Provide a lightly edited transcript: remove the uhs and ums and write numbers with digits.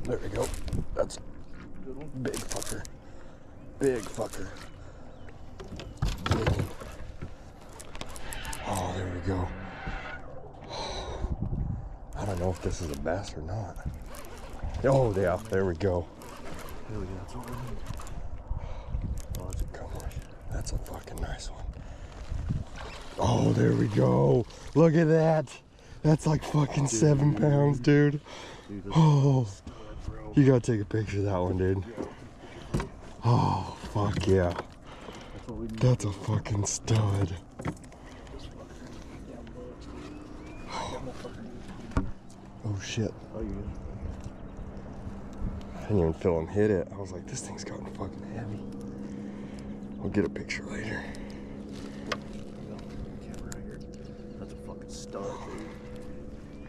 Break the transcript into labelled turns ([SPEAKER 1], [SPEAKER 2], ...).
[SPEAKER 1] There we go. That's a big fucker. Big fucker. Big. Oh, there we go. I don't know if this is a bass or not. Oh, yeah, there we go.
[SPEAKER 2] There we go. That's what we need.
[SPEAKER 1] Oh, come on. That's a fucking nice one. Oh, there we go. Look at that. That's like fucking 7 pounds, dude. Oh, you gotta take a picture of that one, dude. Oh, fuck yeah. That's a fucking stud. Oh shit.
[SPEAKER 2] Oh, you
[SPEAKER 1] I didn't even feel him hit it. I was like, this thing's gotten fucking heavy. We'll get a picture later.
[SPEAKER 2] Camera right here. That's a fucking stud, dude.